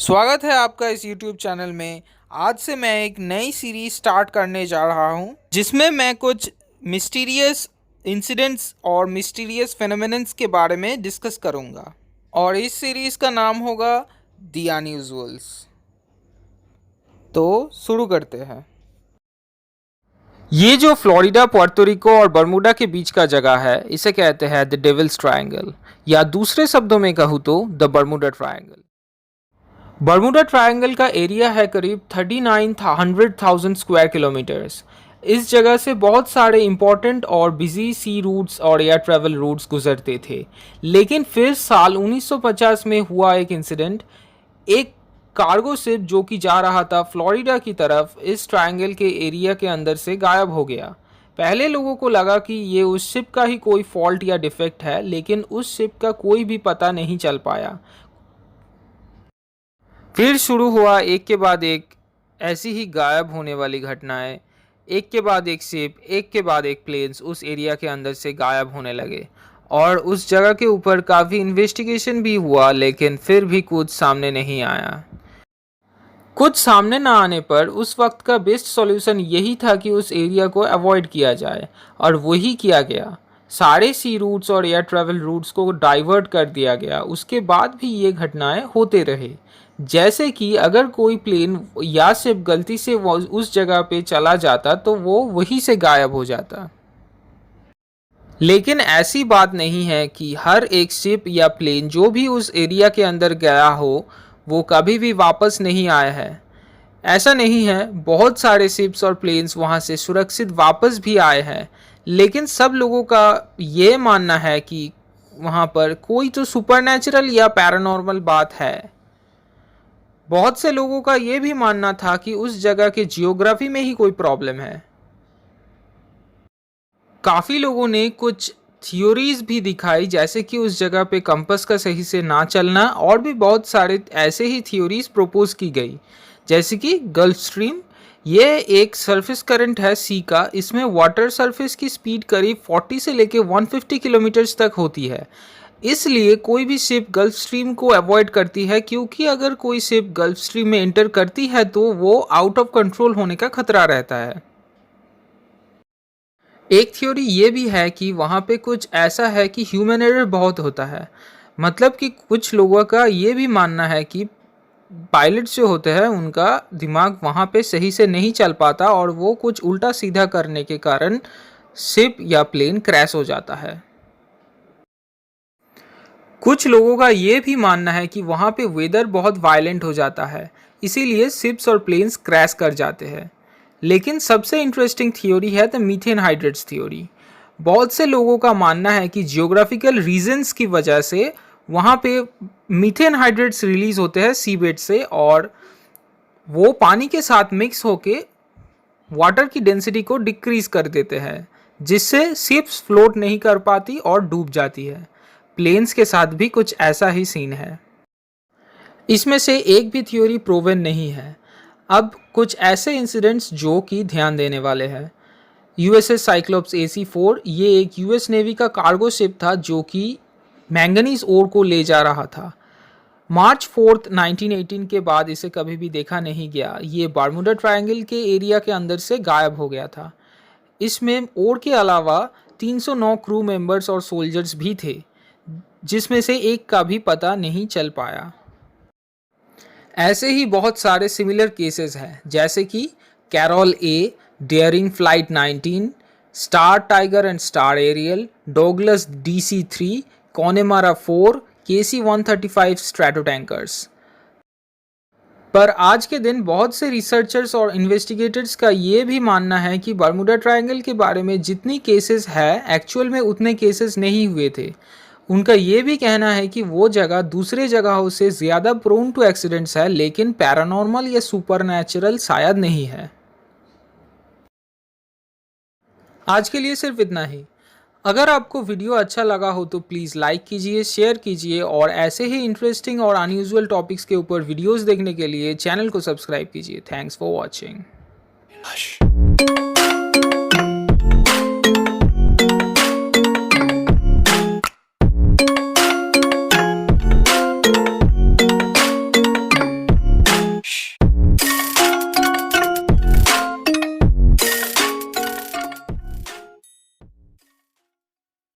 स्वागत है आपका इस YouTube चैनल में। आज से मैं एक नई सीरीज स्टार्ट करने जा रहा हूं, जिसमें मैं कुछ मिस्टीरियस इंसिडेंट्स और मिस्टीरियस फेनोमेनन्स के बारे में डिस्कस करूंगा। और इस सीरीज का नाम होगा द अनयूजुअल्स। तो शुरू करते हैं। ये जो फ्लोरिडा, पुर्तो रिको और बरमूडा के बीच का जगह है, इसे कहते हैं द डेविल्स ट्रायंगल, या दूसरे शब्दों में कहूँ तो the Bermuda triangle. Bermuda triangle का एरिया है करीब 3900,000 स्क्वायर किलोमीटर्स। इस जगह से बहुत सारे इंपॉर्टेंट और बिजी सी रूट्स और एयर ट्रैवल रूट्स गुजरते थे। लेकिन फिर साल 1950 में हुआ एक इंसिडेंट। एक कार्गो शिप जो कि जा रहा था फ्लोरिडा की तरफ, इस ट्रायंगल के एरिया के अंदर से गायब हो गया। पहले लोगों को लगा कि ये उस शिप का ही कोई फॉल्ट या डिफेक्ट है, लेकिन उस शिप का कोई भी पता नहीं चल पाया। फिर शुरू हुआ एक के बाद एक ऐसी ही गायब होने वाली घटनाएं। एक के बाद एक शिप, एक के बाद एक प्लेन्स उस एरिया के अंदर से गायब होने लगे और उस जगह के ऊपर काफ़ी इन्वेस्टिगेशन भी हुआ, लेकिन फिर भी कुछ सामने नहीं आया। कुछ सामने ना आने पर उस वक्त का बेस्ट सॉल्यूशन यही था कि उस एरिया को अवॉइड किया जाए, और वही किया गया। सारे सी रूट्स और एयर ट्रैवल रूट्स को डाइवर्ट कर दिया गया। उसके बाद भी ये घटनाएं होते रहे, जैसे कि अगर कोई प्लेन या शिप गलती से उस जगह पे चला जाता तो वो वहीं से गायब हो जाता। लेकिन ऐसी बात नहीं है कि हर एक शिप या प्लेन जो भी उस एरिया के अंदर गया हो वो कभी भी वापस नहीं आया है। ऐसा नहीं है, बहुत सारे शिप्स और प्लेन्स वहाँ से सुरक्षित वापस भी आए हैं। लेकिन सब लोगों का ये मानना है कि वहाँ पर कोई तो सुपरनैचुरल या पैरानॉर्मल बात है। बहुत से लोगों का ये भी मानना था कि उस जगह के जियोग्राफी में ही कोई प्रॉब्लम है। काफ़ी लोगों ने कुछ थियोरीज भी दिखाई, जैसे कि उस जगह पे कंपास का सही से ना चलना, और भी बहुत सारे ऐसे ही थियोरीज प्रपोज की गई, जैसे कि गल्फ स्ट्रीम। ये एक सरफेस करंट है सी का। इसमें वाटर सरफेस की स्पीड करीब 40 से लेके 150 किलोमीटर्स तक होती है। इसलिए कोई भी शिप गल्फ स्ट्रीम को अवॉइड करती है, क्योंकि अगर कोई शिप गल्फ स्ट्रीम में एंटर करती है तो वो आउट ऑफ कंट्रोल होने का खतरा रहता है। एक थ्योरी ये भी है कि वहाँ पे कुछ ऐसा है कि ह्यूमन एरर बहुत होता है। मतलब कि कुछ लोगों का ये भी मानना है कि पायलट्स जो होते हैं उनका दिमाग वहाँ पे सही से नहीं चल पाता, और वो कुछ उल्टा सीधा करने के कारण शिप या प्लेन क्रैश हो जाता है। कुछ लोगों का ये भी मानना है कि वहाँ पे वेदर बहुत वायलेंट हो जाता है, इसीलिए शिप्स और प्लेन्स क्रैश कर जाते हैं। लेकिन सबसे इंटरेस्टिंग थियोरी है द मीथेन हाइड्रेट्स थियोरी। बहुत से लोगों का मानना है कि जियोग्राफिकल रीजंस की वजह से वहाँ पे मीथेन हाइड्रेट्स रिलीज होते हैं सीबेड से, और वो पानी के साथ मिक्स होके वाटर की डेंसिटी को डिक्रीज कर देते हैं, जिससे शिप्स फ्लोट नहीं कर पाती और डूब जाती है। प्लेन्स के साथ भी कुछ ऐसा ही सीन है। इसमें से एक भी थ्योरी प्रूवन नहीं है। अब कुछ ऐसे इंसिडेंट्स जो कि ध्यान देने वाले हैं। यूएसएस साइक्लोप्स AC-4 ये एक यूएस नेवी का कार्गो शिप था जो कि मैंगनीज ओर को ले जा रहा था। मार्च 4, 1918 के बाद इसे कभी भी देखा नहीं गया। ये बरमूडा ट्रायंगल के एरिया के अंदर से गायब हो गया था। इसमें ओर के अलावा 309 क्रू मेंबर्स और सोल्जर्स भी थे, जिसमें से एक का भी पता नहीं चल पाया। ऐसे ही बहुत सारे सिमिलर केसेस हैं, जैसे कि Carroll A, Deering flight 19, Star Tiger and Star Ariel, Douglas DC-3, Connemara 4, KC-135 Stratotankers. पर आज के दिन बहुत से रिसर्चर्स और इन्वेस्टिगेटर्स का ये भी मानना है कि बरमूडा ट्रायंगल के बारे में जितनी केसेस है, एक्चुअल में उतने केसेस नहीं हुए थे। उनका ये भी कहना है कि वो जगह दूसरे जगहों से ज़्यादा प्रोन टू एक्सीडेंट्स है, लेकिन पैरानॉर्मल या सुपरनैचुरल शायद नहीं है। आज के लिए सिर्फ इतना ही। अगर आपको वीडियो अच्छा लगा हो तो प्लीज़ लाइक कीजिए, शेयर कीजिए, और ऐसे ही इंटरेस्टिंग और अनयूजुअल टॉपिक्स के ऊपर वीडियोस देखने के लिए चैनल को सब्सक्राइब कीजिए। Thanks for watching.